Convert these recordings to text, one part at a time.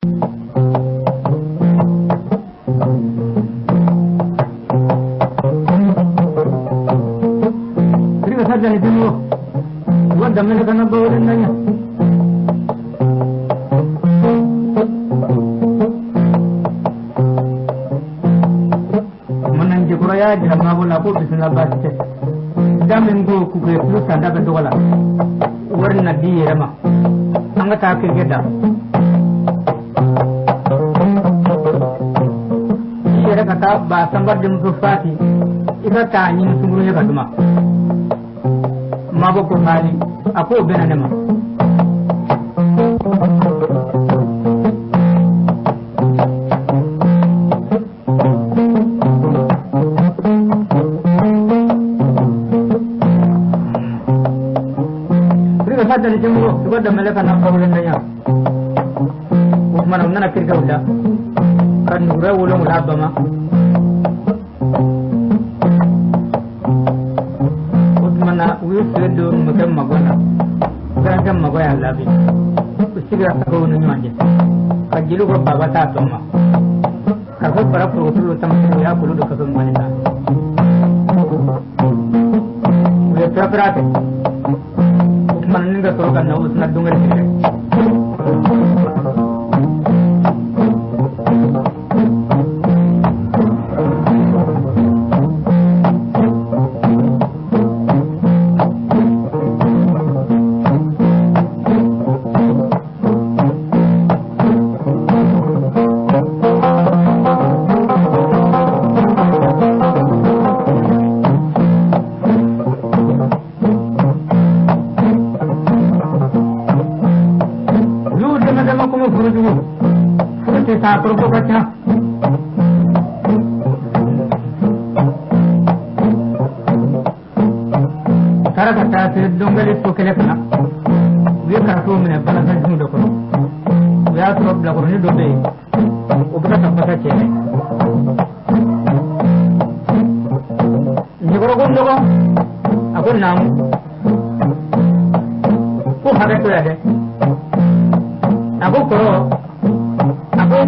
Riga sadda ni dinu wanda mun kana bawrin nan manan je kura ya jama bola ko bisna batte damin go ku ke plus anda be dola warna di rama anga ta ke geda yere kata ba sambar dem ko fati ida ta nyi sunguru ya kaduma mabo ko hali ako benane ma dari jumbo sudah melaka nak kau lendanya, mana mana kerja udah, kan nura ulung laba mah, mana wis sedo macam magana, macam magaya labi, usigra kau nunjuk aja, kajilu kau bawa tak mah, kau para produk tamu ya kulo dekat mana dah, udah berapa manninga torokan na usna dungal kire Sakur ko baca cara kata se dongal itu kele kana we karatu mene bala kan judo ko we atro bla ko ni do be ubra tabata chele ni ko gon dogo akon nam ko hare to ade ako ko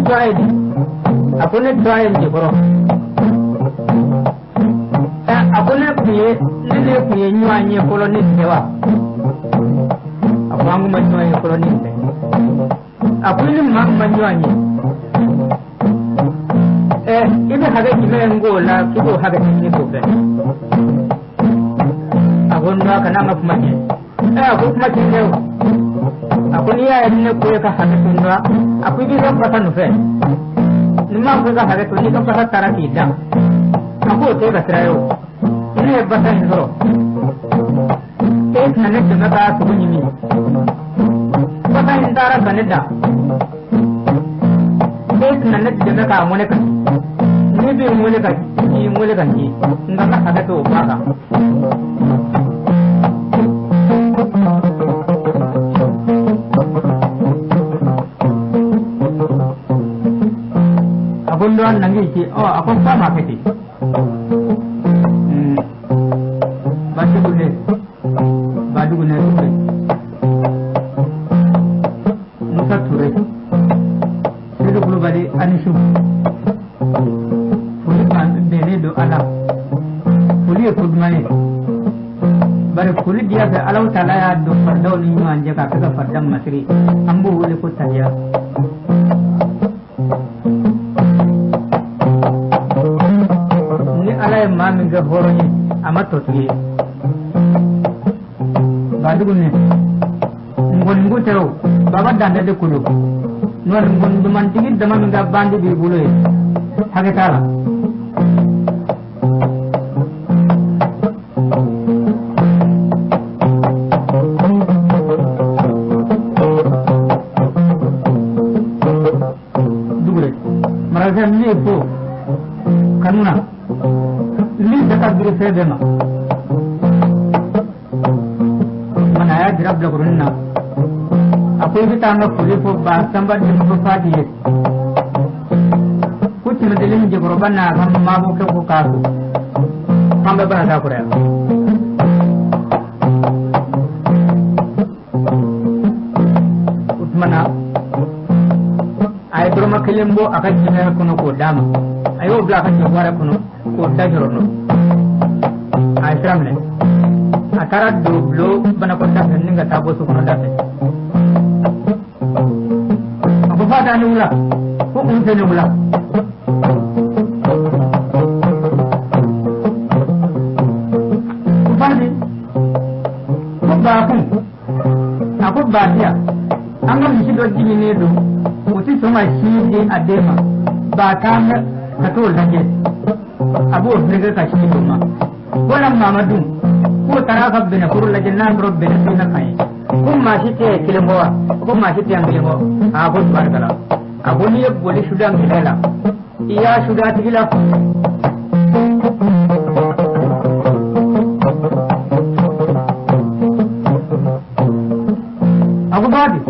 tried aku ne trial je bro aku ne piye nyanye koloni sewa aku angu nyanye koloni se aku ni nyanye ibe haga kime ngola kibo haga ni ko be aku ndo kana ngapumanye aku kumanye leo aku ni ya ne ko ka haga tundwa aku bisa pasan fe nima ko ka hare to ni ka pasan taraki da aku te basrayo ini basan horo ek nane tuna ka subuni mi pasan indara baneda ek nane tuna ka mone ka ni bi mole ka ni ngaka hare to baka Abunduan nangi ki, oh aku sama keti. Badu gune ture. Musa ture. Sedo kulo badi anisu. Fuli kan bene do ala. Fuli kudmai. Bare fuli dia be alau tala ya do fardau ni anje ka ka fardam masri. Ambu wole ko tanya. Mami ga horoni amato tuye badugune ngon ngutero baba dande de kulo non ngon duman tigi dama mi ga bandi bi buloy hage tala dugure maraga ni po kanuna li dekat diri saya dema mana ya dirab la kurunna aku itu tanga kuli po ba sambar di ko fadi kuci na dilin je goroban na kan mabo ke ko kasu pambe bana da kure utmana ay broma kelembo aka jina kono ko dama ayo bla ka jawara kono ko dajorono ay tramne atara doblo bana ko dafa ninga tabo su kono dafa ko fata ni wala ko unte ni wala ko fadi ko ba ku ako ba dia anga mi do jini ne do uti soma shi di adema ba ta ka to lanje abu ne ka shi do ma wala mamadu ko tara ka bina kuru la janna robbe ne na kai kuma shi te kilembo kuma shi te angilemo a ko barkala abu ni boli sudan gila iya sudah gila abu badi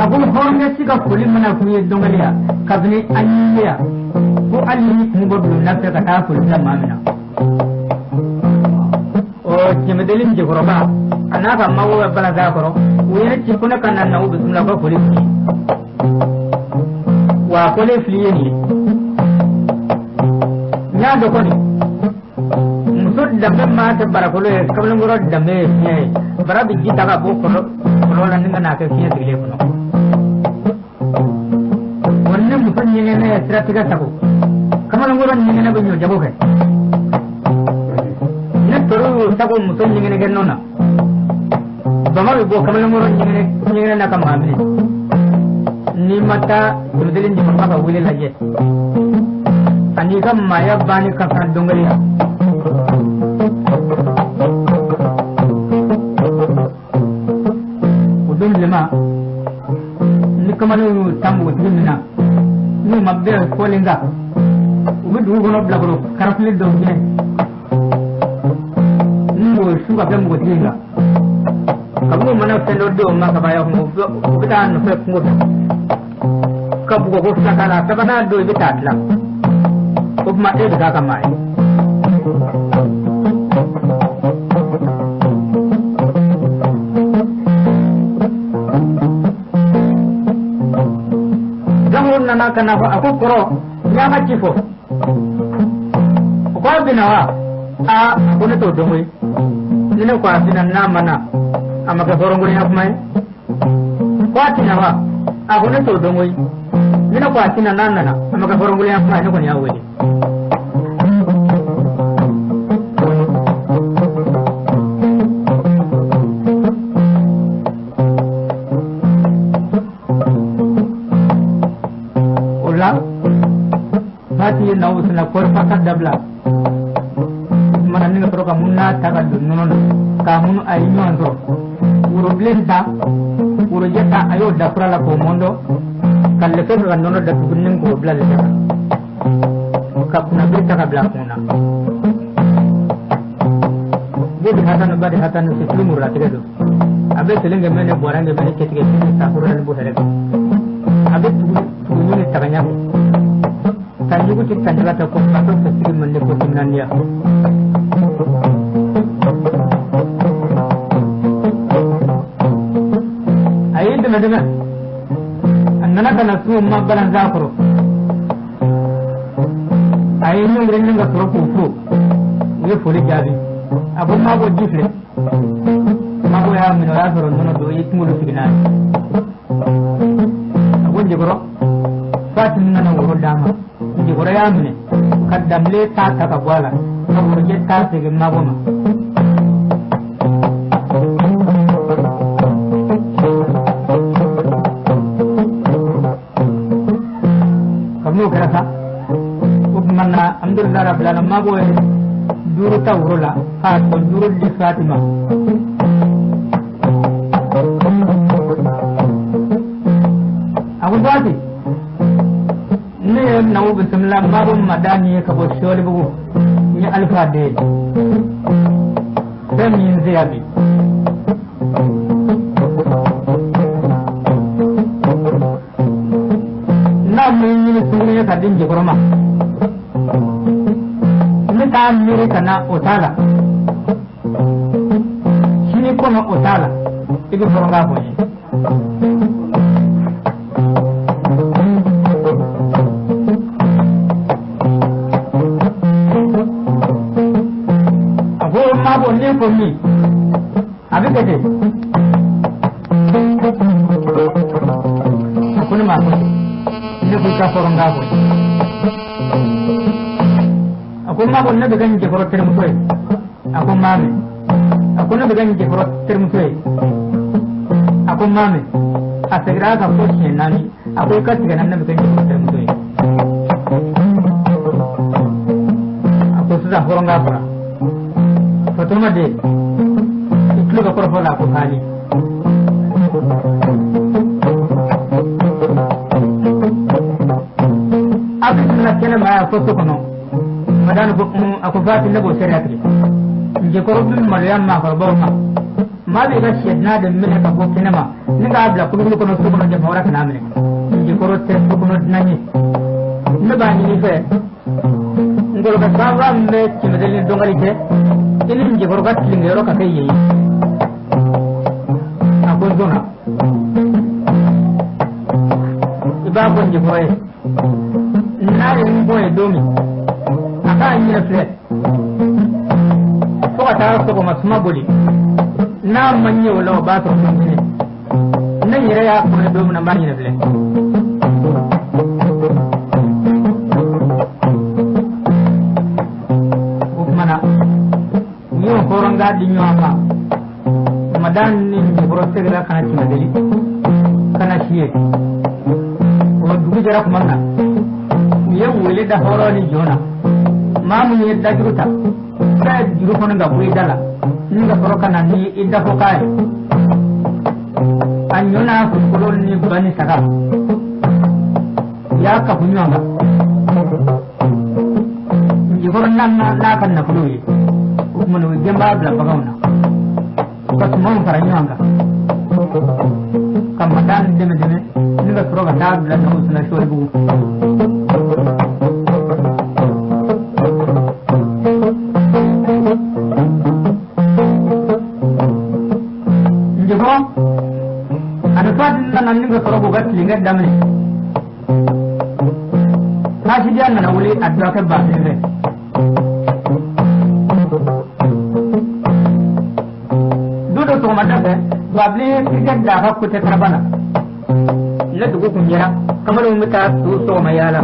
abu horne siga kuli mana kuye dongaliya kabni anyiya ko alli mu bodu nafsa ka ta kuli la mamina o jemedelin je goroba anaka mawo bala ga goro wena ci kuna kana na ubi sunna ko kuli wa kole fliye ni nya do ko ni musud dambe ma ta barakolo e kabla ngoro dambe ne barabi jita ka bo ko la ninga na ka fiye dile ko wonne musud nyene ne strategiga sako kamala ngoro nyene ne banyo jabo ke ne toru sako musud nyene ne genona bama bo kamala ngoro nyene na ka mamne ni mata dudelin di mama wile laje ani kam maya bani ka kan dongaliya udun lema ni kamanu tamu dinna ni mabbe ko lenga ubu gono blagro karafli dongine ngo shuga be mo dinga kabu mana tendo do ma ka baya mo bidan no fe ngo kabu go sakala tabana do bitatla उपमा एक धा कमाए जमुन नना कना aku koro nyama chifo ko binawa a kone to dongwe nene ko asina na mana amaka horonguri akmai ko atinawa a kone to dongwe nene ko asina nana amaka horonguri akmai ne ko nyawe Hati na usna korpa ka dabla mana ninga proka munna tagal nono ka mun ay nyondro uro blenda uro jetta ayo dafra la ko mondo kalle fe ga nono da tunin ko blale ka kuna bita ka bla kuna budi hatan se filmu ratire do abe selenge mene borange mene ketike ta kuran bo hele abe tu ni taganya Tanjuku kita jaga toko atau sesiri mendepo timnania. Ayo teman-teman, anak kana semua balan zakro. Ayo ni orang nggak perlu kufu, dia boleh jadi. Aku mau jifle, mau ya menolak orang mana tu itu mulu signal. Aku jikro, pasti nana urut dama. Di Korea mene kadam le ta ka bwala na burje ta se ge maboma kamu kerasa ubmanna alhamdulillah rabbil alamin mago e duru ta urula ha ko duru di Fatima aku bati ne na ubi simla babu madani ka bo sholi bugu ni alfa de dem yin ziyabi na mun yi sunne ka dinje kurma ni ta miri kana otala shini kono otala ibi kuranga boye komi abin da dai akuni ma ko ne ku ka foron ga ko akuni ma ko ne daga nje foro termu koy akun mame akuni daga nje foro termu koy akun mame a sagira ka ko shi nani akwai kasu ga nan na daga nje foro termu koy akun su da foron ga fara fatuma de itlu ga korfo la ko kali abin kena ma foto kono madana ko ako fati labo shariati je ko rubul maryam ma farbo ma be ga shedna da min ka ko kena ma ni ga abla ko kono so kono je mawra kana min je ko rotte ko kono nani ne ba ni fe ngol ga sawa me ci medel dongali je ini je ko ga tlingero ka kay yi akon zona iba ko je ko na yin boye domi aka yi na flet ko ta so ko masuma boli na manye wala ba to ne nan yare ya ko domi na manye na flet ko mana yo horon ga di nyama madan ni boro tegala kana ci medeli kana shiye o dugu jara ko manna yen wele da horo ni jona mamu ni da juruta da juru kono ga buyi dala ni ga horo kana ni idda ko kai anyona ko kolon ni bani saka ya ka bunyanga ni horo nan na kan na kuloyi kuma no jamba bla bagauna pas mo faranyanga kamadan deme ni ga horo ga da bla no usna shoybu nan ga soro bugat linga damne kashi dia nan wuli adwa ka ba ne dudo to mata be babli tiket da ka kuta karbana la dugo kunjera kamar mu ta su so mayala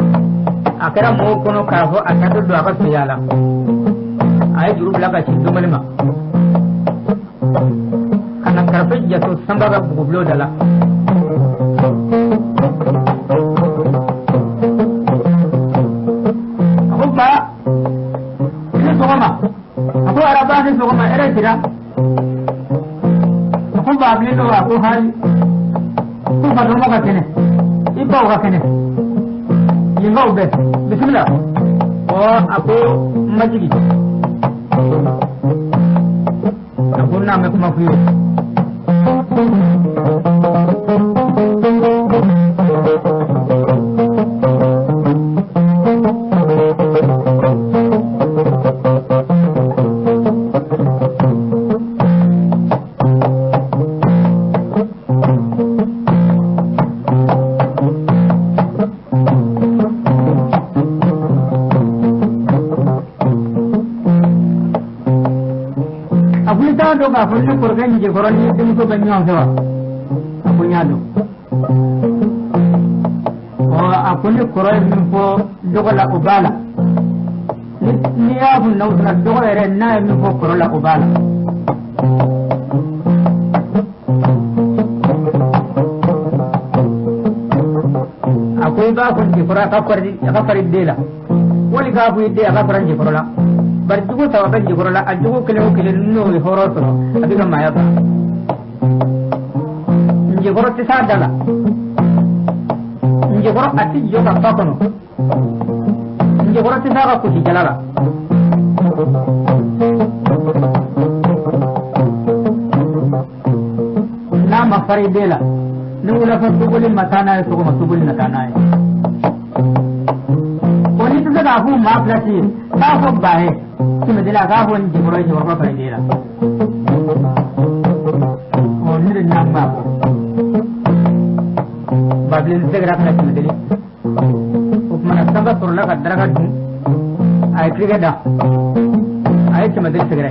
akara mo kono ka ho akado do aka so yala ay juru blaga ci do malima kana karfe ya to samba ga bugublo dala aku araba ni sogoma era tira aku babli do aku hali ku ba do ka kene iba ka kene yinga ube bismillah o aku majigi aku na me kuma fiyo do ka fulni kurgan je koroni din ko banyo sewa apunya do o apuni koroi min fo dogola ubala ni ya bu nawdra dogola re na min fo korola ubala akoy ba ko je kora ka fari dela woli ka bu ide ka fara je korola bar jugo tawa kan jigoro la ajugo kele no horo so abiga maya ba jigoro ti sa dala jigoro ati joga pakono jigoro ti sa ka kuti jalala na ma fari dela nula fa tuguli matana so ko tuguli matana oni to da hu ma plati ta ho bae kimi dila ga hon jimoro ji warba fay dila on ni na ma ko bablin zegra kana kimi dili upmana sanga turla ka daraga dum ay kriga da ay kimi dili zegra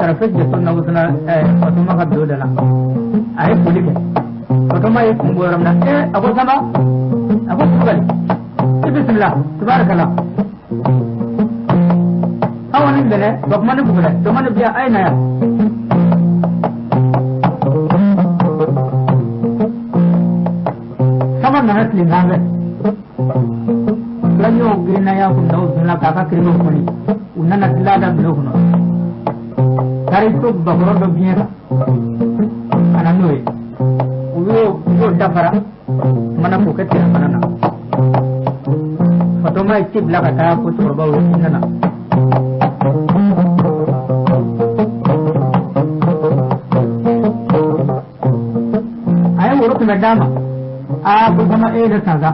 tarafe jeto na usna Fatuma ka do dala ay polike Fatuma ay kumboram na ako sama ako kugal bismillah tabarakallah awan bele bakman kugal to man biya ay na ya sama na hatli ngame lanyo grina ya kun daw dala ka ka krimo kuni unana tilada bilo kuno kari to bakoro do biya ananoe uyo dafara mana pokete mana Fatuma isi belaka ta ko turba wo nana ay woro kuna dama ko sama da saga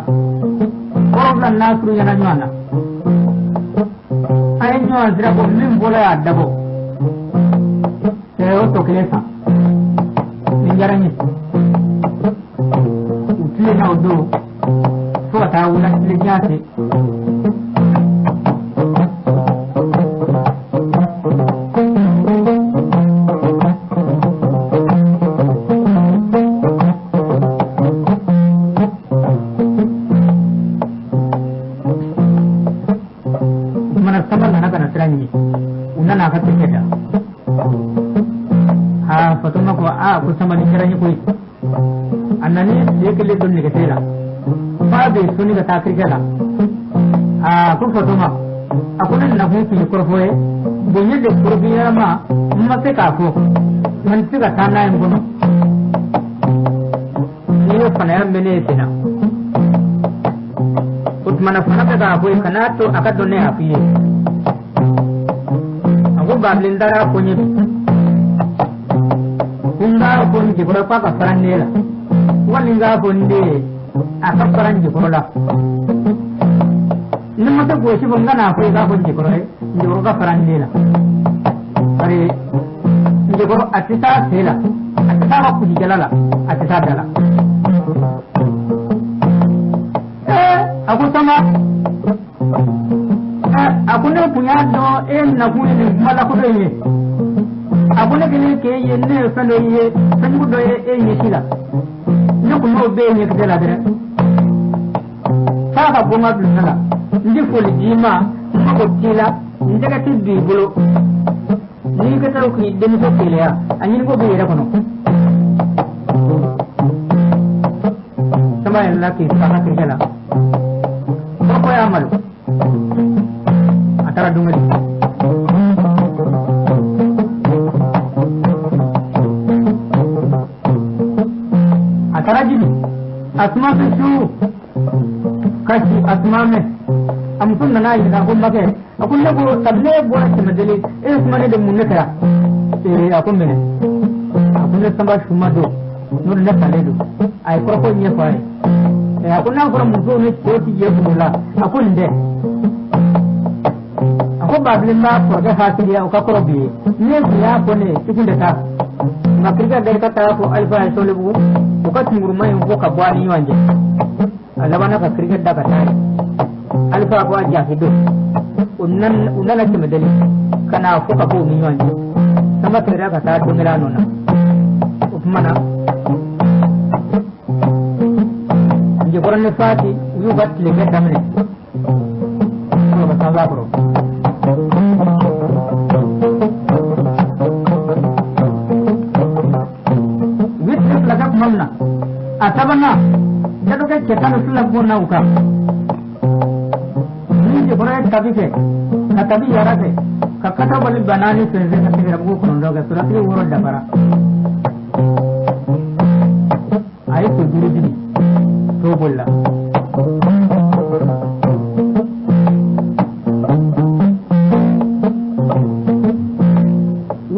problem nasru yana nyana ay nyana dira ko min bola ya dabo o to kelesa ninjarani utile na odo so ta wala tile jate mana sama na kana trani unana ka tiketa Fatuma ko ko sama ninjarani ko annani lekele don ne ketela babe suni ga takri kala ko Fatuma akuna na hu ki ko foye bonye de probiya ma mate ka ko man tiga tana en gono ni fana mene tina utmana fana ga ko kana to akado ne afiye ago bablindara ko ni kunga ko ni jibra pa ka farandela walinga bonde aka faranji korola nimata goshi bangana ko ga bonji korole njoro ka farandela ari njoro atita sela atita ko kuji jalala atita dala aku sama aku ne punya do na kuni ni mala ko do aku ne kene ke yenne sano ye sangu do ye sila ne ko no be ne kala dere fa ka bonga blusala ndi foli jima ko tila ndaga tiddi bolo ni ka taw ki demi ko keleya anyin ko be yera kono sama en la ki sana kala ko ya malu atara dungali asma su kashi asma me am kun na yi da kun bake akun ne ko table bo ta madali isma ne da munaka akun ne akun ne samba shuma do nur ne tale do ay ko ko nye fa akun na ko mu zo ne ko ti ye bula akun de akun bablin ma ko ga fasili ya ka ko bi ne ya ko ne cikin da ta makriga dari kata ko alfa sole bu ko ka tumur mai ko ka bwani wanje alabana ka cricket da kata alfa ko aja hido unnan ke medali kana ko ka ko mi wanje sama tera kata to milano na upmana je koranne fati yu bat le ke damne ko ba sala bro mamna asabana jado ke chetan usulla bonna uka ni je bora tabi ke katabi yara ke kakata bali banani sense ka tigara bu kono ga surati woro dabara ay to duri dini to bolla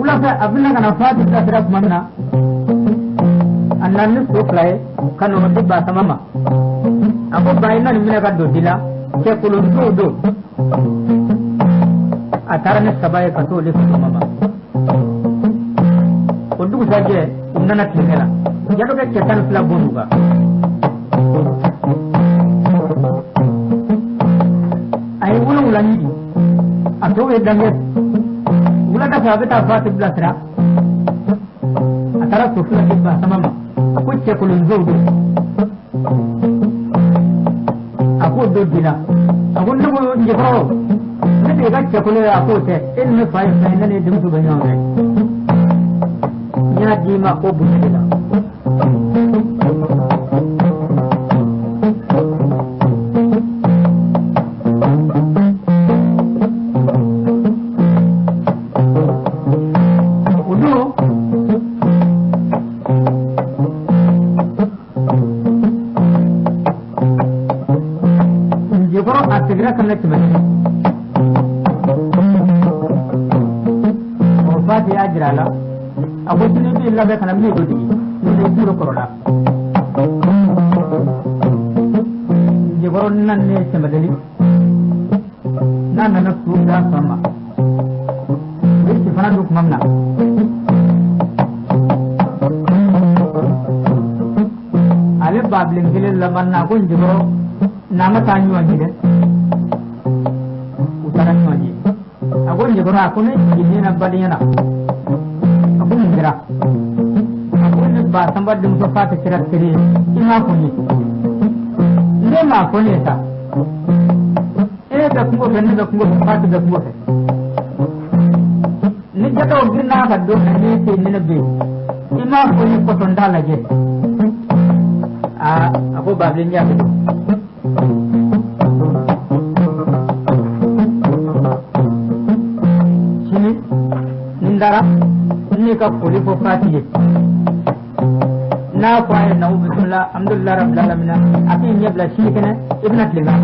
ula ka abna kana fati ka taraf manna annan su play kan no di ba mama ako bayina ni mina ka do dila ke kulun do atara ne sabaye ka to le ko mama ko du saje unana tingela jado ke ketan fla bonuga ay wala ni ato e dange fulata fa beta fati blasra atara to fulati ba samama ko ce kulun zudu ako do dina ako no je ko ne be ga ce kulun ako te in ne fa ne ne dum su banyo ne ya di ma ko bu dina करने के बाद और बात याद रहा अब उसने भी लगे खाना नहीं होती मुझे पूरा करोड़ा ये करो नन्हे से बदली ना नन्हे सूझा समा ये सिफाना दुख ममना आले बाबलिंग के लिए लमन ना को इंजो नाम तान्यू आजीले aku ni jekora aku ni ini nak balik na aku ni jera aku ni ba sambat dum so fat cerat kiri ima aku ni ma aku ni ta da kumbo ni da kumbo fat da kumbo ni jata ogina ka do ni te ni be ima aku ni ko tonda lage aku bablin ya ini ka poli ko fati na kwaye na bismillah alhamdulillah rabbil alamin akin yabla shi kana ibnat lillah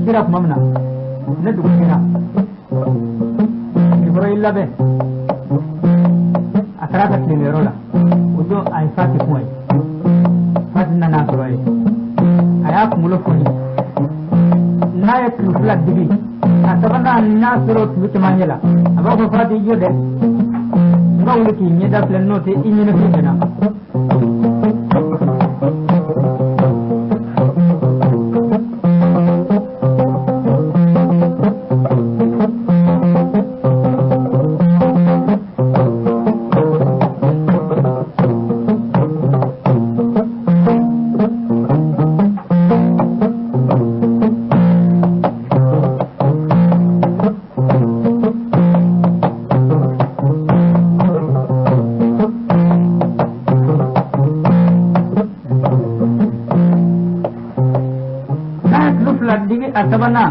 sirap mamna ne dukina ibrahim labe akara ka tlimerola ujo ay fati koy fati na na soy aya kumulo foni na ya tufla digi asabana na suro tuti manjela aba ko fati jode ngawli ki nyeda plan note inyene fitena asabana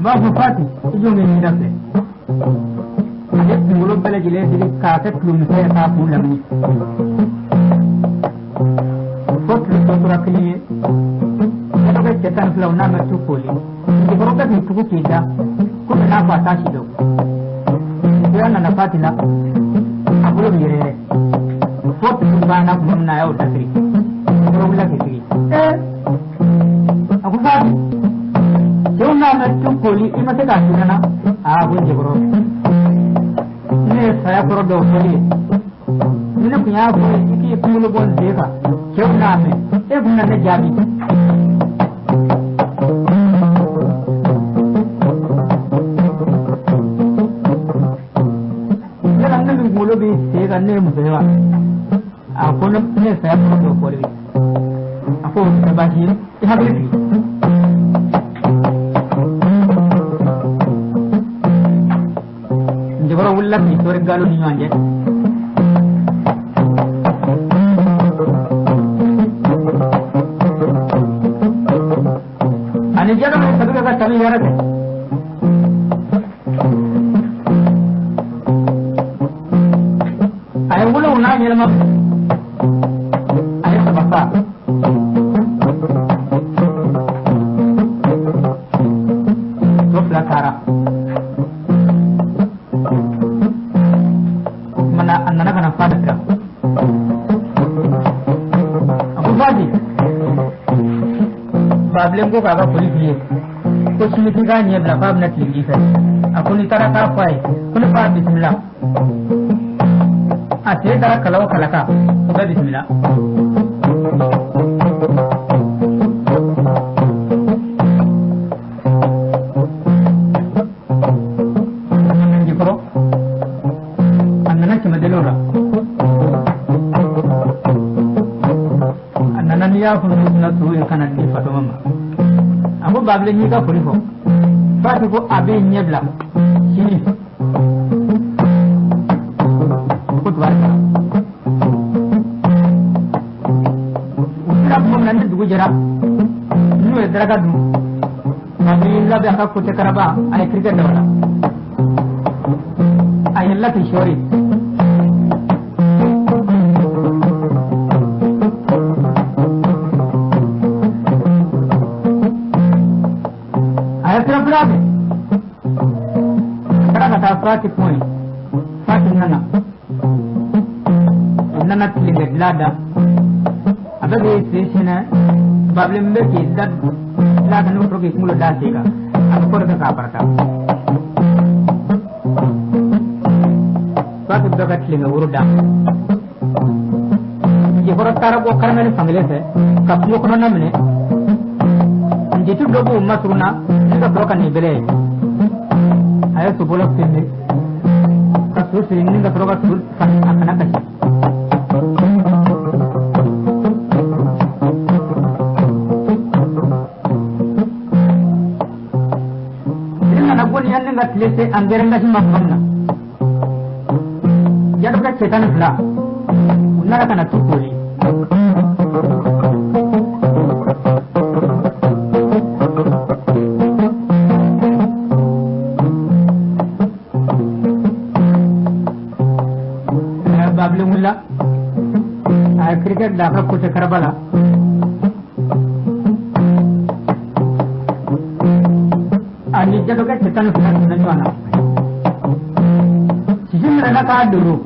ba ko fati ijo me ni dafe ade ngulo bele jile dili ka ta klum se ta pula ni fot lu to rakli ado ke chetan flo na me tu poli ni ko ka ni tu ki da ko na pa ta shi do ya na fati na abulo mire fot lu ba na ko na ya utakri ko la ke ki aku fati Jona na poli ima se ka na aku jebro ne saya pro do poli ne punya ko iki pulu bon deka jona me e bunna ne jabi ne ranne mi mulo bi se ga ne mu dewa aku ne saya pro do poli aku se ba ji e ha bi jebro ulla ni sore galu ni anje ani jara me sabga ka tabi yara de ay ulo una ni lama ay sabaka to plakara annana kana fada kira abu fadi bablen ko kaga polisi ko shi mutin ga ne bla fab na tlingi sai akuni tara ka fai kun fa bismillah a sai tara kalaw kalaka ko bismillah ya funu na tuwe kana di fato mama abu bable ni ka furi ko fati ko abe nyebla shini ko twarka usra mo nan dugu jara nu e draga du mami la be ka ko te karaba ay cricket wala ay la ti shori Fati point fati nana tilinga lada ababe sesina bable mbeki dad lada no proge mulo dasika akor ka kaparta fati daga tilinga uruda je horo tarabo karmel famile se kapno kono namne nditu dobo masruna ndika broka ni bele ayo subulok sini kasus ini nggak perlu kasus akan apa sih ini anak pun yang nggak selesai anggaran nggak sih mana jadi kan setan belah benar akan atuh kuli cricket dapat kuce Karbala ani jado ka cetan sunan nanyana sijin rana ka duru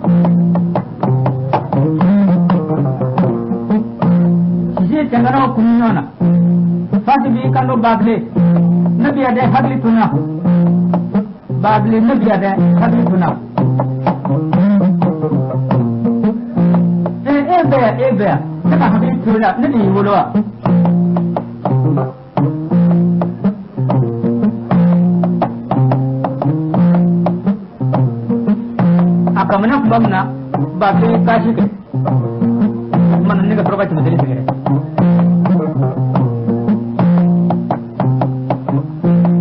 sijin jangana kunyana fasi bi kando bagle nabi ade hagli tuna bagle nabi ade hagli tuna ebe kana habis tuna nani wolowa akamana kubamna bagle kashi ke man ne ga proba tuma dele segere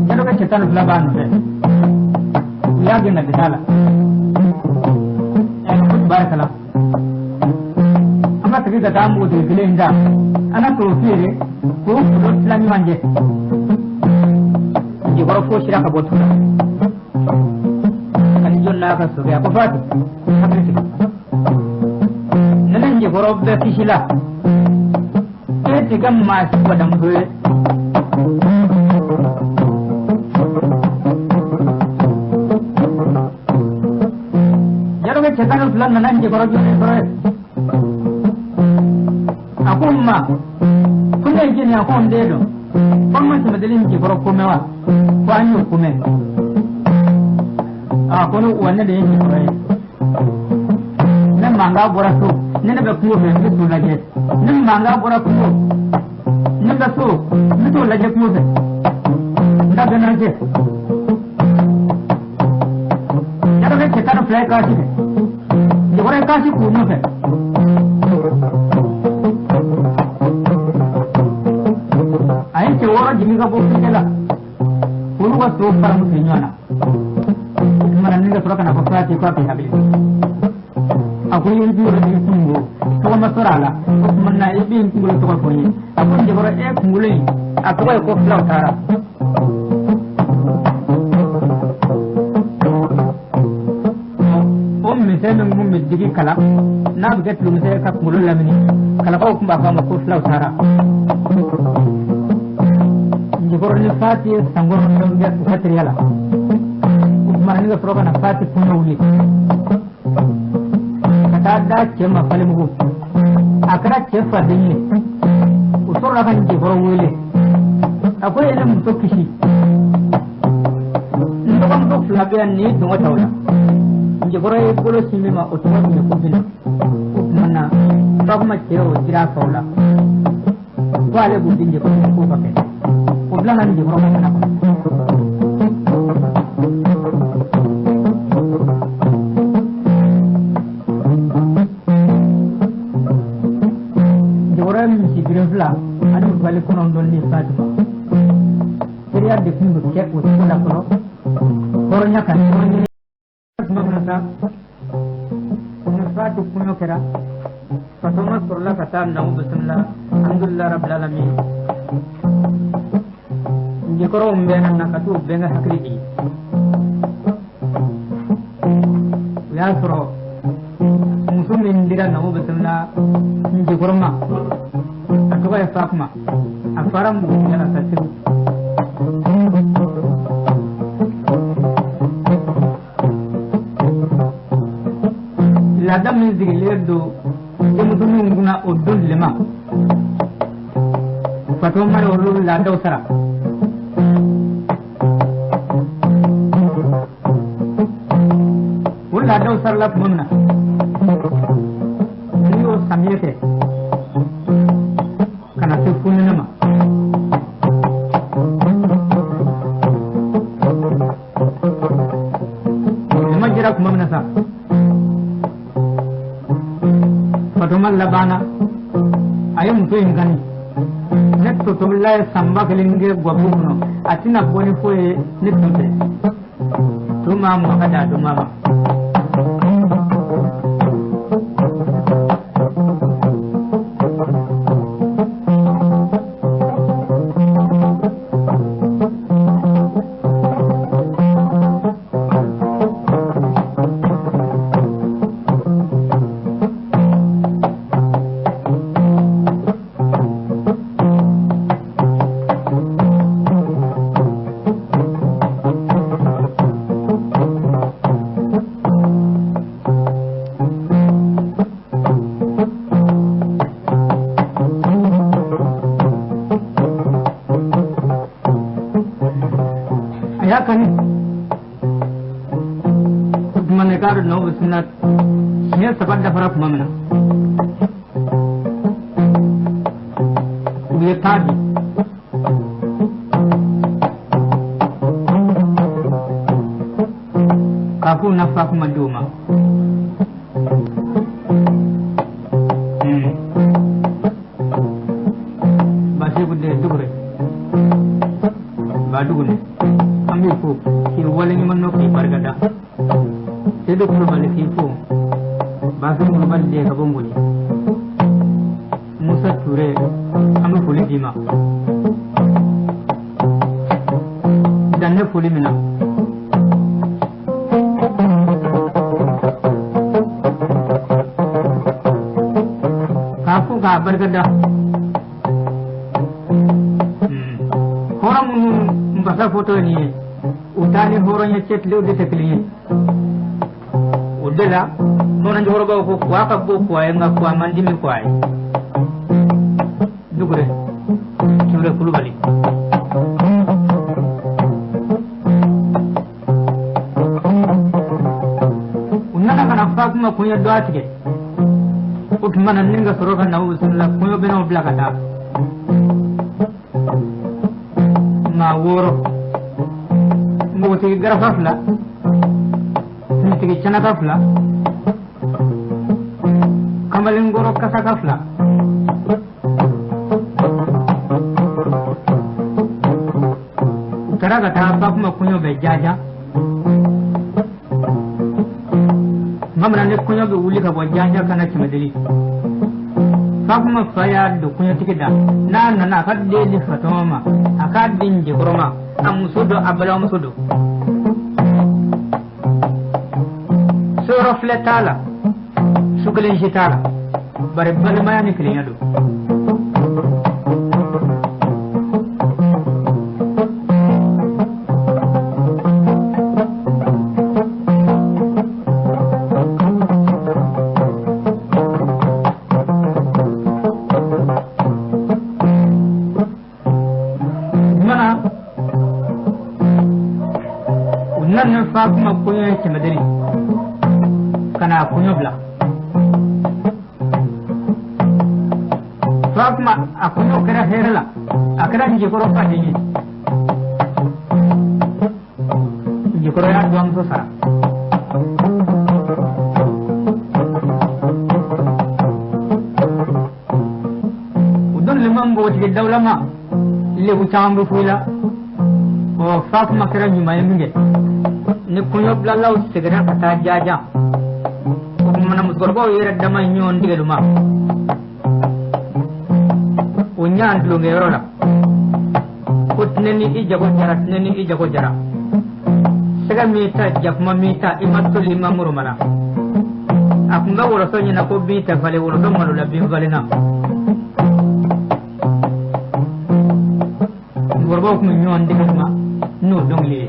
jano ka cetan flaban be ya gena bisala barakallah tapi katamu di Gelinda, anak profil ko Islam manje. Jadi kalau kau siapa kabuat pula, kan jual apa sudah apa buat? Apa sih? Nanti jadi kalau berfisilah, jika masih pada muda. Jadi kalau cetan ulang nanti jadi kalau jual akumma kunna jini akon dedo amma madalin ki faro kumewa ko anyo kume kono wanne de yake faro nan manga bora so nan be kuyo be ndu laje nan manga bora kuyo nan da so ndu laje kuyo be nda ganan je ya be ke tan fly ka shi je bora ka shi kuno be jimi ka bo kela kuru wa so para musinyana mana ninga sura kana kwa ti kwa habi aku yin bi ro ni kungo to ma sorala manna e bi kungo to ko ni aku je boro e kungo aku wa ko flaw tara mi sen ngum mi digi kala na bi get lu mi se ka kungo lamini kala ko kumba ka ma ko flaw tara Jikoro fati sanggor nongga materiala. Umar ni proga na fati punya uli. Kata ada cema paling mugu. Akara cefa dini. Usor akan jikoro uli. Aku ini untuk kisi. Untuk flabian ni tunggu tahu ya. Jikoro itu sini mah utama ni kubin. Mana? Tahu macam jira kaula. Wale budin jikoro kupakai. Ulangan di rumah mana? Di orang si Grevla, bali kono ndonni Fatima kiriya de kundu ke ko la kono horonya kan ni mamna ta Nafatu kunyo kera Fatuma surla kata namu bismillah alhamdulillah rabbil alamin jikoro umbena nakatu benga hakridi ya suro musumin dira namu bismillah jikoro ma atuka ya fakma afaram bu yana tasiru ladam min zigile do mutumin guna odun lema Fatuma ro ladaw sara ladaw sara la mumna niyo samiyete kana se funna ma majira kuma mumna sa Fatuma labana ayam tu ingani net to tumla samba kelinge gwabuno atina boni foye net to tuma mu kada tuma ma kani manekar no bisnat ne sabat da faraf mamna ye tadi kafu nafa kuma duma ba sai gudde dugure ba dugune ko ki wala ni man no ki bargada te do ko bale ki fo ba so mo bal de ka bongoni Musa Ture amu fuli dima dan ne fuli mina ka fu ka bargada horam mbasa foto ni utani horonya cetlu de tekliye udela nona njoro ba ko kwa ka bo kwa nga kwa mandimi kwa dugure chure kulubali unana kana fakuma kunya doatike utmana ninga soroka na usulla kuyo bena oblaka da ma woro Mbuti gara kafla, mbuti chana kafla, kamalingoro kasa kafla. Utara kata apa kuma kunyo be jaja. Mamra ne kunyo be uli ka bo jaja kana chimadeli. Fakuma faya do kunyo tikida. Na akadde ni Fatuma, akadde nje koroma. Amusudo abala musudo soro fletala suklen jitala bare bale mayani klinyado Fakuma kunyo chimadeli kana kunyo bla Fakuma akunyo kera herla akara njikoro padini njikoro ya duam so sara udon limam bo sigi dawlama lebu chambu fuila o Fatuma kera nyuma yeminge ni kunyo blalaw sigara kata jaja ko mana musgorbo yere dama nyon digeluma unya andlu ngerola kutneni ijago jara sega mita jakma mita imatto lima murumana akunga wolo sonye na ko bita vale wolo do malu la bi vale na gorbo ko nyon digeluma no dongli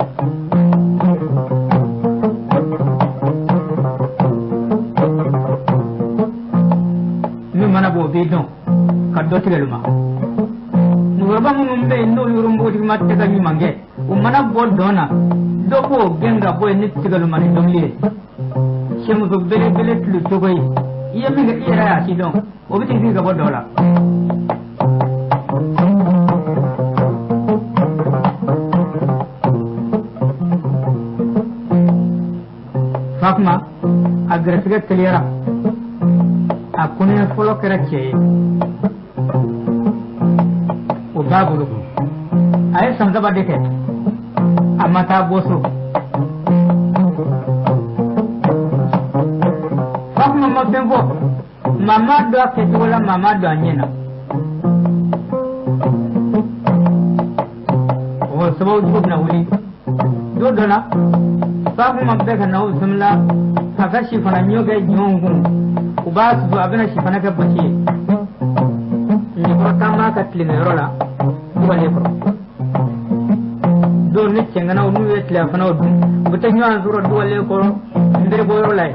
mi mana bo be don kaddo tigeluma gorba mun be no yurumbo di matte ga mi mange mana bo dona doko genga boy nit tigeluma ni dongli shemu zo bele tlu togoy yemi ga ira ya sidon o bi tingi ga bo dola Fatuma agresiga cleara akune follow kerache o babulu ay samza badeke amata boso Fatuma masembo mama do aketola mama do anyena o sabo dubna wuli do dona Fatuma beka na usumla haka shifana nyoga nyongu ubasu abena shifana ka bashi ni ko kama ka tlimerola wale ko do ni cengana unu wetla fana odu buta nyaa zuro do wale ko ndere boyro lay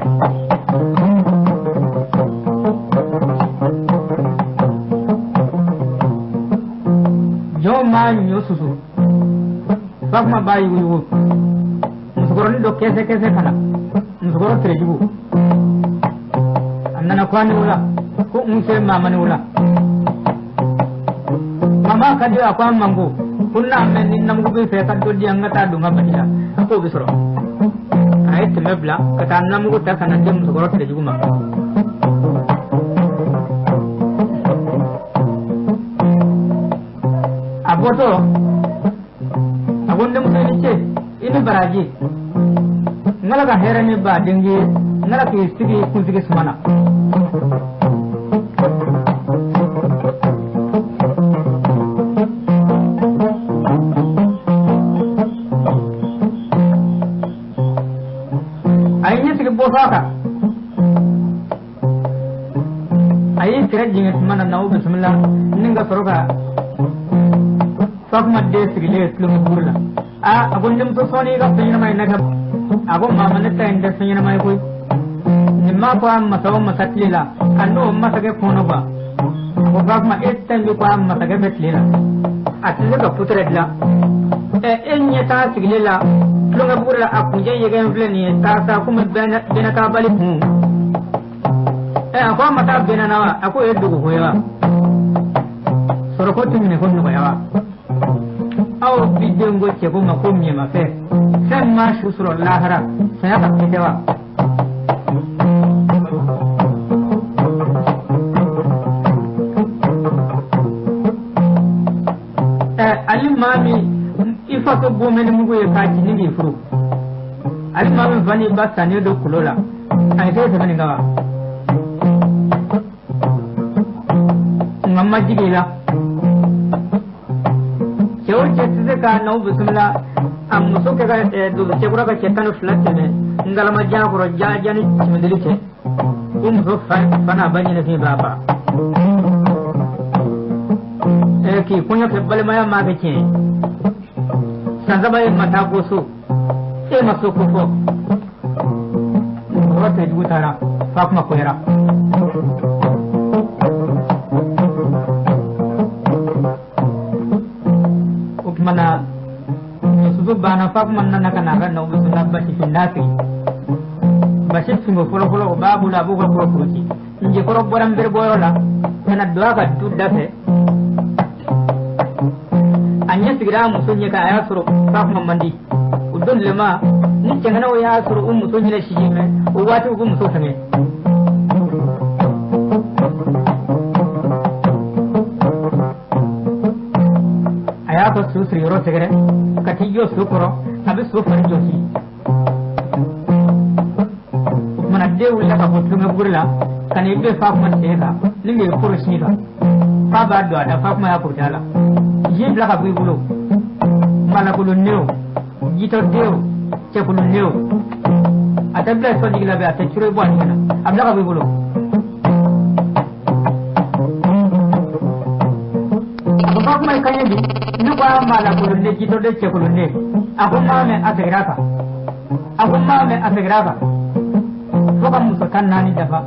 jo ma nyosusu Fatuma bayi wuyu musgoroni do kese kana musgoro trejugo annana kwani wala ko unse mama ni wala mama kadi akwa mango kunna amen ni namgo be fe kaddo di angata do ngabadila ko bisoro ay temebla kata namgo ta kana dem musgoro trejugo ma aboto agonde museni ini baraji ngala ka herane ba dengi ngala ke istigi kunzige sumana ayni sige bosaka ayi kire jinga sumana nawo bismillah ninga soroka Fatuma de sige le slum burla agundum to soni ga sayna mai naga ago mamane ta inda sayna mai koi nimma ko amma saw masatlila anno umma sage fono ba ko Fatuma ettan bi ko amma sage betlila atile ga putredla enye ta siglela lunga burla akuje yega enfleni ta sa kuma bena ta bali ako mata bena nawa ako eddu ko yawa soroko timine ko no yawa aw bidengo chego makomye mafe sen ma shusro lahara saya ka kedewa ali mami ifato bomene mugo ye kaji ni furu ali mami vani basane do kulola ay de bani gawa ngamma jigila Jauh cerita kan, nau bismillah, amuso kega dulu cekura ka cetan flat ne, ngala majja ko jaja ni cimendeli ce, so fana banyi ne fi baba. Ki punya kebal maya ma ke ce, sanza bay mata goso, maso kufo. Wata dutara, Fatuma koyara. Mana susu bana Fatuma nana kana na ubusuna bashi findasi bashi singo folo babu la bugo ko kuci nje ko boram ber borola kana doa ka tudda fe anya sigira musunye ka aya suru Fatuma mandi udon lema ni cengana o ya suru musunye le shijime o wati ko musunye susri yoro segere kati yo sukoro abi sufar josi mana de wulla ka botu me burla kan ibe fa kuma tega ninge furu shida fa ba do ada fa kuma ya purtala yin la ka bu bulo mala kulo neo jito deo che kulo neo atabla so digla be atachiro bo anina abla ka bu bulo fa kuma kanye bi ni ba mala kulo ne jito de che kulo ne akuma me asegraka foka muso kan nani dafa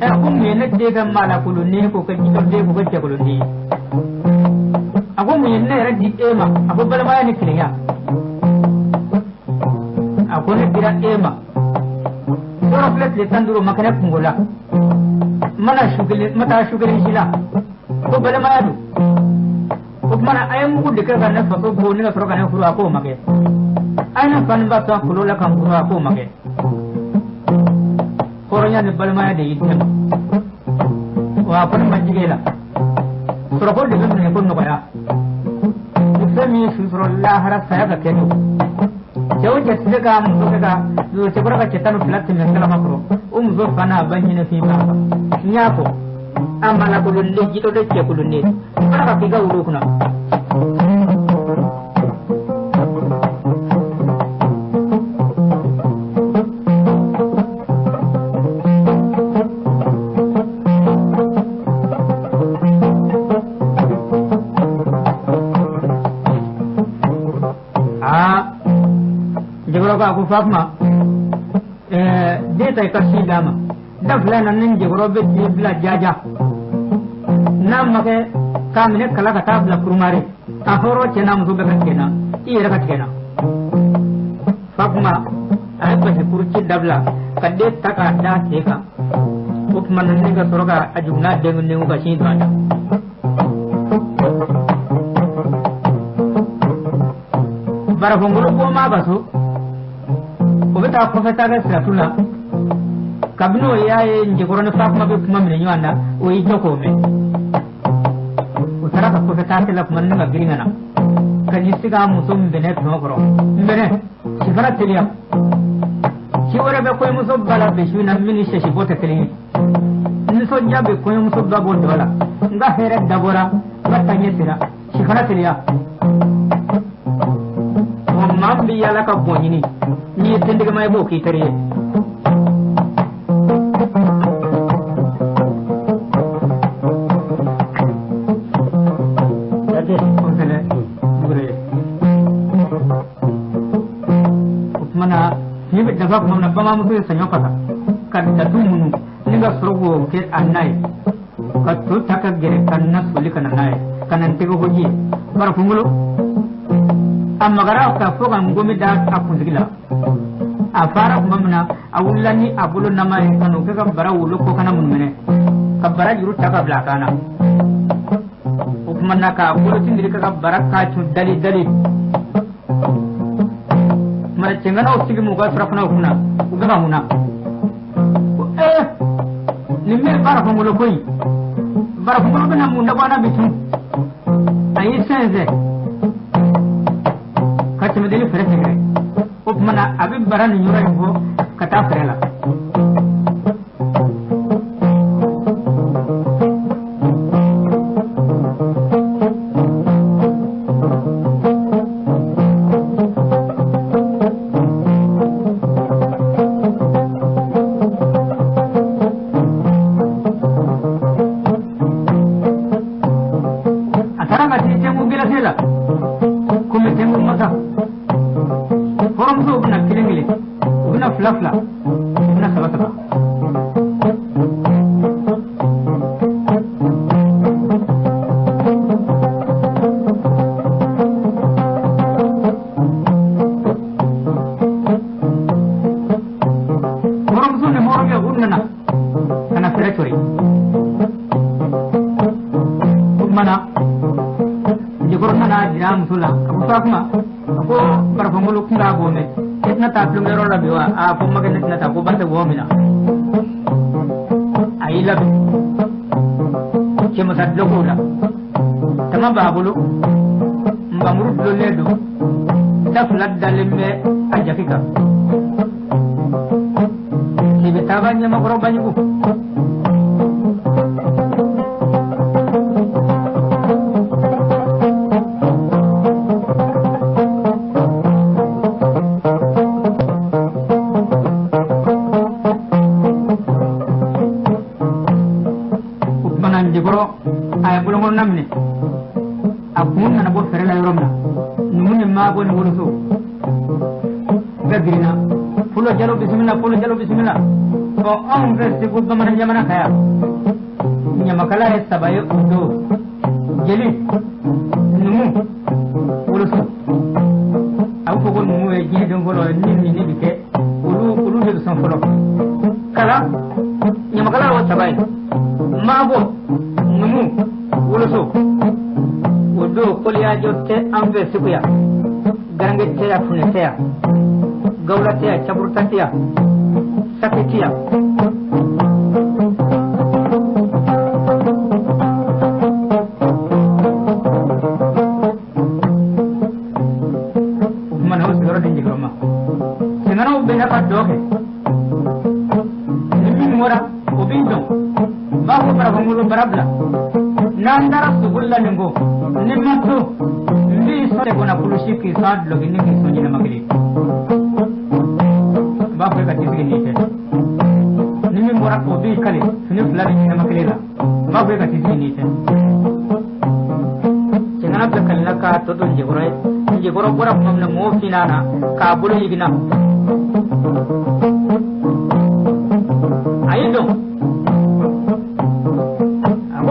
kun me ne de ga mala kulu ne ko ka jito de ko ka kulu ne mu ne raddi ema abu bala ma ne kiliya ne dira ema sura flet le tanduro makana kungola mana shugile mata shugile shila ko bala ma yadu ko mana ayam ku de ka na faso ko ne ka ne furu ko make ayna fan ba ta kulo la kan furu ko make koronya ni balmaya de yitem wa pan majigela sura ko de ne ko no baya musami sura la hara saya ka kenu jauh jatuh ka mu ka do te bora ka cetanu flat me kala makro zo fana banyi fi ba nyako amala ko le jito de ke ko ne para ka piga ulu kuna aku fakma deta kasi dama dafla nan ninje gorobe bla jaja nam make kamne kala ka tabla kurmari ahoro chenam zube ka kena ira ka kena fakma ay ba kurci dabla kadde taka da teka ukman ninga soroga ajuna dengu nengu ka shin danda bara fongoro ko ma baso ta profeta ga sratula kabno yaye njegoro ne fakma be kuma mine nyanda o yi joko me utara ka profeta tela kuma nanga giringana kan yisiga musum bene tnogoro bene sifara telia ci wara be koy muso bala be shuna mini sheshi bote teli ni so jabe koy muso babo dola nga here dabora batanye sira sifara telia o mambi yala ka bonyini ni tendiga may bo ki tariye dade onele bure mana ni be dafa ko na bama mutu sanyo kata kan da dumunu ni ga sorogo ke annai ka to taka gere kan na suli kan annai kanan tego hoji bara fungulo amma gara ka foga ngomi da akuzigila afara kumamna awullani abulu nama kanu ka bara wulu ko kana munmene ka bara juru taka blakana ukmanna ka abulu tindiri ka bara ka chu dali mara cengana usigi muga sarafna ukuna uga muna nimme bara fungulo koi bara fungulo bana munda bana bitu ayi senze kacce deli fere segre mana abin baran nyura ko kata frela atara ngati temu bila sela kume temu mata una kilingili una flafla una sabataba morom sune morom ya unna kana frectori mana jigorna na diram sula abu fakma ko barfamulu kunda gome na ta plumero la biwa a pomma ke na ta ko bande womina ai la ke mo sadlo ko la tama ba bulu bamuru dole do tafla dalimbe ajakika kibe tabanya makoro banyu ay bulongol namne akun na bo fere la yoromna numun ma bo ni wuluso gagrina fulo jalo bismillah o on resti ko bamana jamana kaya nyama kala e sabayo do jeli numu wuluso aw ko gon mu e jini don golo ni bike ulu de son folo kala nyama kala o sabayo mabo numu wuluso wodo koliya jotte ambe sikuya garangete ya funete ya gawlate ya chaburtante ya saketiya man ho sigaro dinji groma singano be na padoke nimmi mora obindo bahu para bangulu barabla nandara sugulla ningo nimatu mbi sore gona pulushiki sad logi ningi sonji na magli bahu ka tibigi nite nimi mora obi kale suni fulani na magli la bahu ka tibigi nite cengana be kala ka todo njegoro bora mamna mo finana ka bulu yigina ayido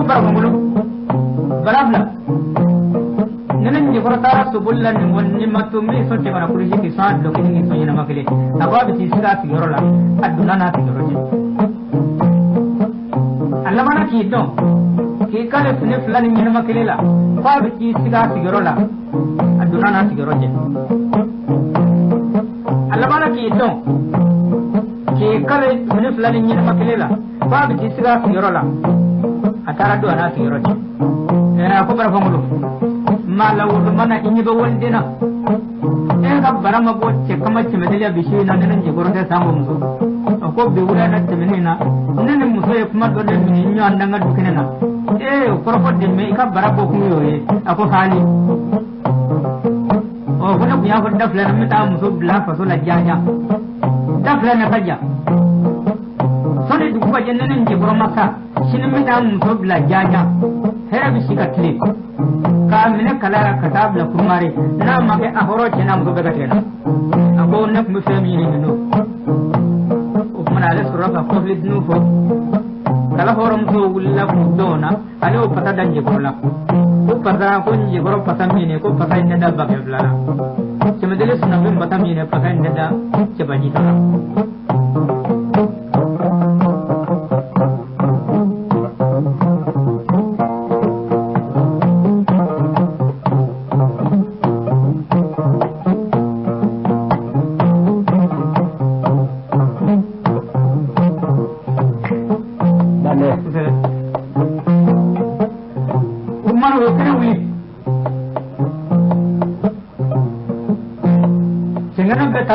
barabangulu barabla nenen ni kortara subulla ni wonni matummi sotte bana kuriji ki saad lo kini so yena makile ababi tisira tigorola aduna na tigoroje alla mana ki do ki kale fune fulani yena makile la babi tisira tigorola aduna na tigoroje alla mana ki do ki kale fune fulani yena makile la babi tisira tigorola atara do ana tiroje era ko bara famulu mala wudu mana inyi do wondina era barama bo che kamache medela bishi na nan je gorode samu muso ko be wura na temenina nan muso e kuma do de min nyo andanga dukinena ko ko de me ka barabo ku yoye ako hali o ko na biya ko da flana meta muso bla faso la janya da flana kaja sone du ko jennenen je boromaka sinin mita muso bila jaja hera bi shiga tile ka mine kala katab la kumare na make ahoro chena muso bega tena ako nak mu fami ni no o mana le suraba ko lid nu fo kala horom so gulla ko dona ale o pata danje bola ko pata ko ni goro pata mi ne ko pata ne da ba ke bla chemedele sunabe pata mi ne pata ne da chebaji ta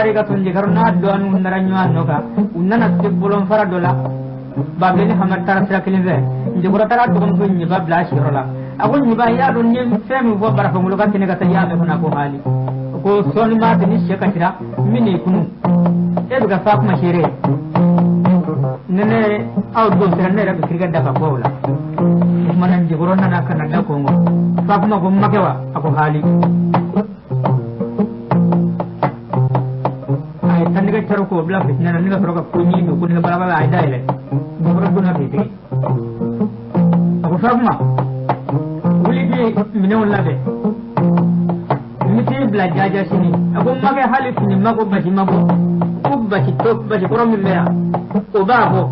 tariga tunji karna doan undaranyo anoka unna tibbulon fara dola babeli hamatara srakilive njugura tara dum sunni babla shirola agun ni ba ya dun ni femi bo bara famulu ka tinega ta ya me ko hali ko soni ma tini shekatira mini kunu edu ga fa kuma shire nene aw do sirane ra bikriga daga bola manan jigoro nana kana da kongo fa kuma ko makewa ako hali tandiga charo ko bla fitna naniga soroka kunyi do kunga bala bala aida ile gobro duna fiti ako fagma wuli bi minon labe miti bla jaja sini ako mage halif ni mago baji mago kubbaji top baji koromi mera o babo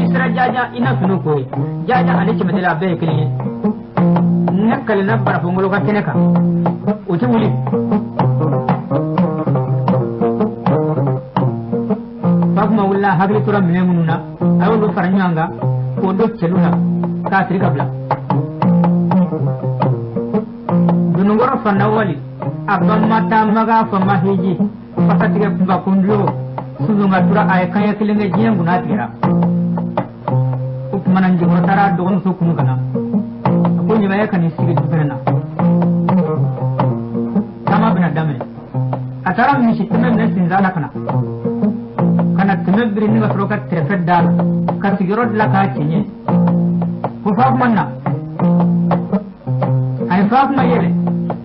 isra jaja ina sunu ko jaja ani chimedela be kili nakal na bara fongolo ka keneka o ti wuli wala hagli tura mine mununa ayo do faranyanga ko do celuna ka trika bla nungoro fanna wali abban mata maga fama hiji pasatiga kumba kundulo sununga tura ay kaya kilinga jiyan guna tira ukmanan jigoro tara dogon su kunu kana ko nyima ya kan sigi dubena kama bina dame atara mi shi tumen ne sinzala kana tumen birin ga froka trefedda ka sigiro la ka cinye ko fa manna ay fa ma yele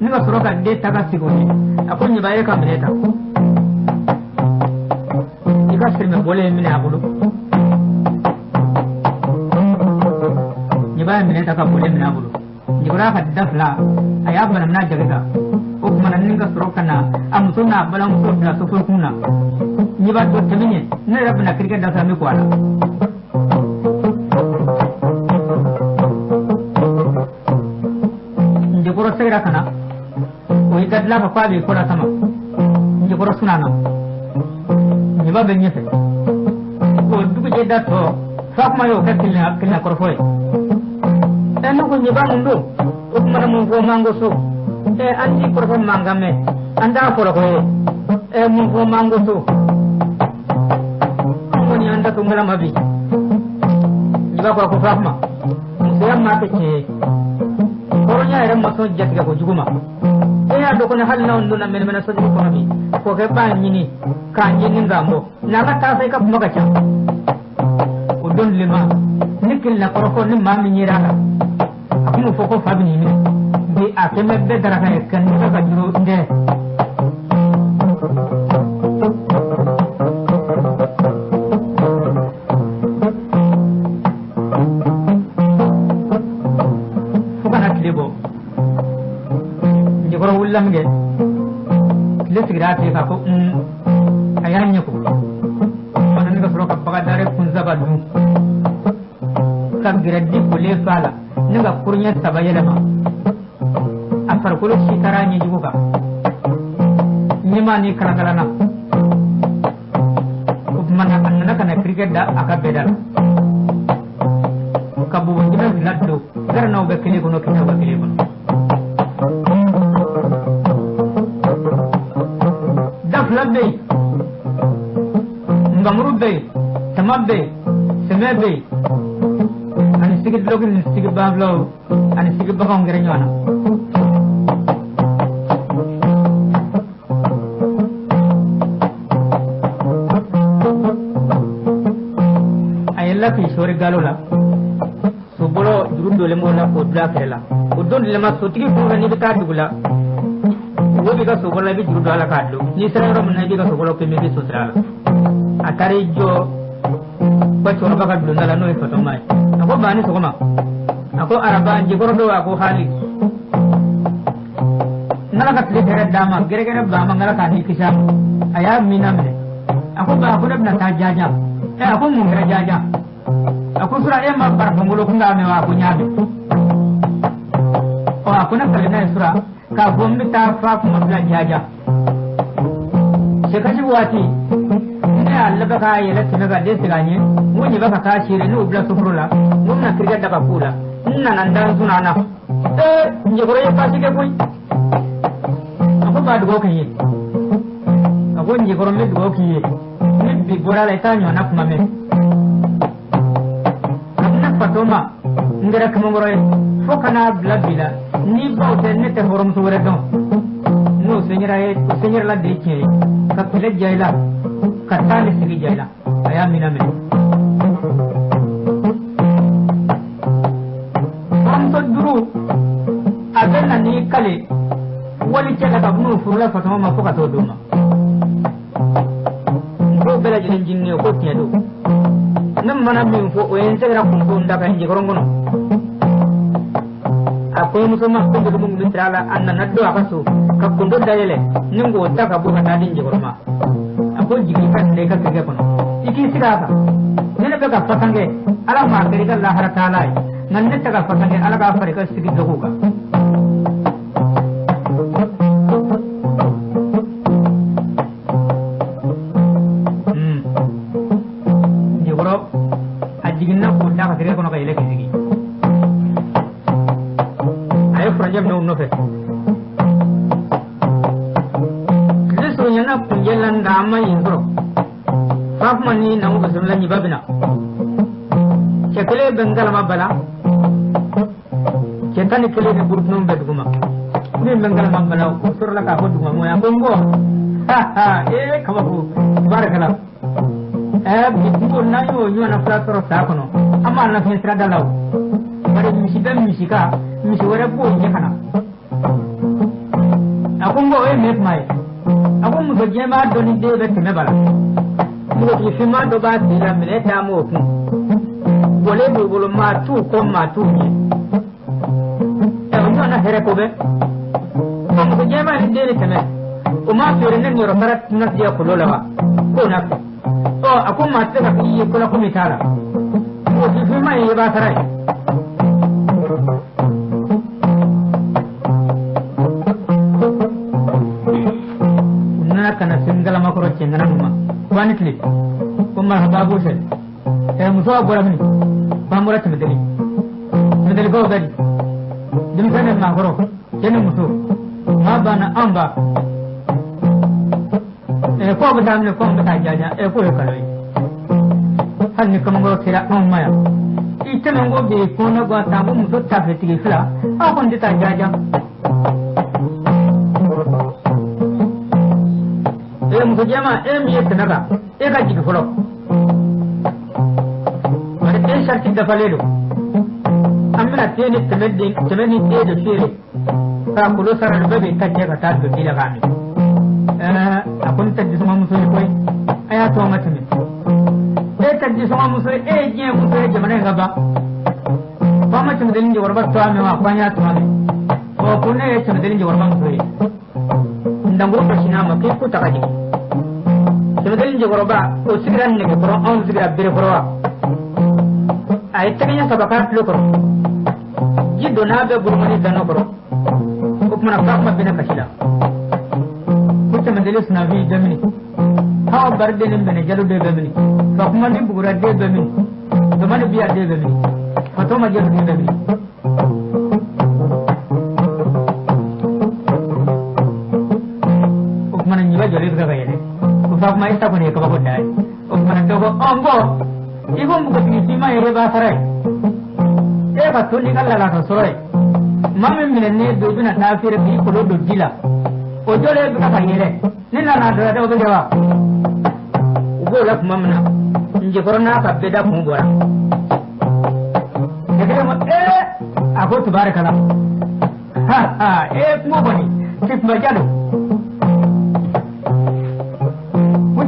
ni ga froka de taga sigoni akon nyima ya kan beta ika sirme bole mine abudu nyima mine taka bole mine abudu jigura ka dafla aya bana na jagata o kuma nan ninka soroka na amsuna balan so da so kuna ni ba to teminye ne rabna kirga da sami kwala jigura sai rakana o ikadla ka kwabe ko da sama jigura sunana ni ba benye fe o dugu je da to fa kuma yo ka kilna korfoy enu ko ni ba ndo o kuma mun ko mango so andi korfo mangame anda ko mun ko mango so ko ni anda ko ngala mabi ni ba ko fafma musayam ma ke koronya era maso jatiga ko juguma ya do ko na halna on na men so ko mabi ko ke ba nyini ka nyini ngambo na ka ta sai ka kuma ka cha o don lima nikil na korfo ni mami nyira aku foko fabi ni di akeme be daraka kan ka juro nde fukana klebo ndi ko wulam ge le sigrate ka ko ayanya ko manan ga froka baga dare kunza badu ka gradi ko le fala ninga kurnya sabayela ma afar kulo shikara ni juga nima ni karagalana mana annana kana cricket da aka bedal kabu wonjina laddo garna o bekeli kono kina bakeli kono daf ladde ngamru be tamabbe semebe ani sigit login sigit bablo ani sigit bakon gerenyana ayella fi sori galola sobolo durundo le mona ko dra kala udon le ma sotigi ko ni be kadugula wo be ga sobolo be durundo ala kadlo ni sere ro na be ga sobolo ke me be sotrala atare jo ko choro baka durundo la no e foto mai ako bani sogoma ako araba anje gorodo ako hali nala ka tle tere dama gere gere bama ngala ka ni kisha aya minamne ako ba ko na ta jaja aku mun gara jaja aku sura ma bar fangulo kunga me wa kunya be o aku na kale na sura ka bombi ta fa kuma bla jaja shekaji wati ne Allah baka yele tunaga desi ganye muni baka ka shire ni ubla sufrula mun na kirga daga kula nan dan sunana nje gore ya pasi ke koi aku ba dugo kan yi aku nje gore me dugo kan yi ni bi gora la tanyo na kuma me na patoma ngara kuma gore fokana blabila ni ba o tenne te horom so wore don no senyera la de ke ka pele jaila ka tale sigi jaila aya mina me amso duru abenna ni kale wali cega ka bunu furula fatama ma foka to duma ko bela jinen jinni ko tiado nam mana min fo o en cega ko ndaka hinje korongono ako musoma ko do mun mitrala anna naddo akaso ka kondo dayele ningo taka buka tadin je koroma ako jigi kan de ka kege kono iki sigata nene be ka patange ala ma kari ka lahara taala nanne taka patange ala ka fare ka sigi doguga jigoro ajiginna ko taka kege kono ka ile kisigi ayo project no fe kunjelan da amma yindro fafmani na mu bismillah ni babina kekele bengal mabala ketani kele ne burunum beduguma ni bengal mabala surla ka ko duguma mo ya bongo kabaku barakala bitu na yo na flatoro ta kono amma na fin sira dalaw bare misika misi wara ko je kana akungo met mai akun mu je ma doni de be teme bala mu ko fi ma do ba dira mele ta mo ku bole do bolo ma tu ko ma tu ni on na here ko be mu je ma de de teme o ma fere ne ni ro tarat na dia ko lola ko na o akun ma ta ka yi ko la ko mi tala ko fi ma yi ba tarai kana singala makoro cengana numa wani clip kuma babu sel muso abora mini pamura temedeli ko gadi dim kana makoro kene muso ma bana amba ko ba damne ko ba jaja ko kaloi hanni kam ngoro tira maya itene ngo be ko na gwa tabu muso tafeti fila a kon dita jaja muso jama miye tenaga ka jigi folo wani sharti da falelo amina teni temeni de fere ka kulo sarar bebe tajje ka ta do dila gami akon tajje sama muso koy aya to matame tajje sama muso je muso je mane gaba ba ma tum delin je warba to ame ma kwanya to ame ko kunne tum delin je warba muso ndango ko sinama ke ko takaji sebenarnya jogoroba o sigiran ne ko on sigira bere forowa ay tegenya sabaka lo ko jiddo na be burmani dano ko ko mana fakma bina kashila ko te mandele suna vi demini ha barde ne bene jalu de demini fakma ni bugura de demini to mani biya de demini fato ma jalu de demini ko mana ni ba jale ga gayene fak mai ta kone ka ba dai o mana to ko ongo igo mu ko ti ma ere ba sarai e ba to ni kala la to sorai mame mine ne do bina ta fere bi ko do dila o jole bi ka yere ni na na da do ga ugo la kuma mana nje korona ka be da mu bora e ke mo ako tabarakala ha mo bani tip ma jalo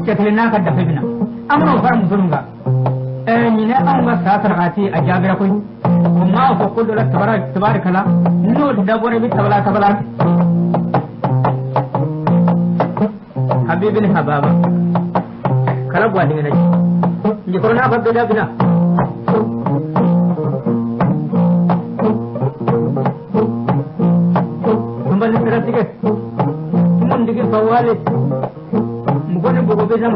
cekle na ka dafe bina amno far musulunga ni ne an ga satar ati a jabira koy kuma ko ko dola tabarakala no da bore bi tabala habibin hababa kala gwa dinga ni ko na ka da bina kumbal ni tike mun dige bawale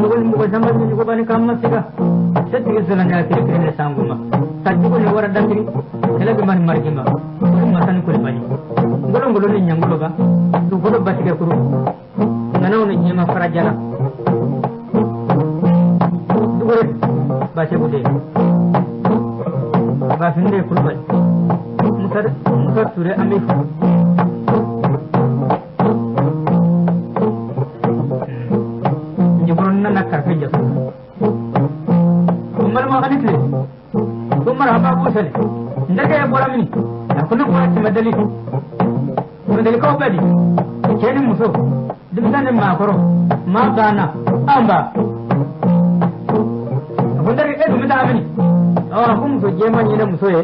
mugone mugo sama ni ko bani kam masiga setti gesalan ya kire ne sanguma tajju ko ne wara dantiri kala be man marjima ma tan ko bani ngolo ni nyangulo ba du ko batiga kuru nganaw ne nyema farajala du ko ba se bude ba finde kuru ba mutar sure ame nak karfe jasu umar ma kanit le umar haba ko sele ndaga ya bola mini akuna ko ci madali ko badi kene muso dimsane ma koro ma gana amba abundari edu mita amini ko muso jema ni na muso ye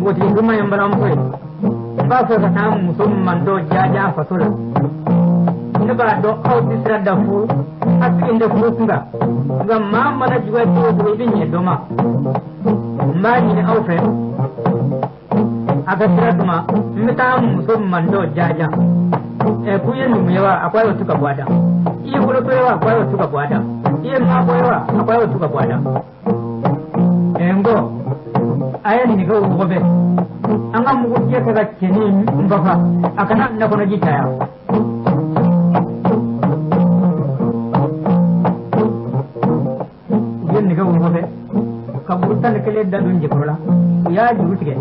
woti kuma yambara muso ye ba so ka tamu muso mando jaja fasola ne ba do disra da fu asinde kukunga ga mama na jiwa to do binye doma mani ne aufe aga tiraduma mita musamman do jaja kuyen mu yawa akwai wasu ka gwada iya kulo to yawa akwai wasu ka gwada iya ma akwai yawa akwai wasu ka gwada ngo ayani ni ko gobe an ga mu ke ka kene mbafa akana na kono jitaya tan kelen da dun jikorola u y'a juru tigɛ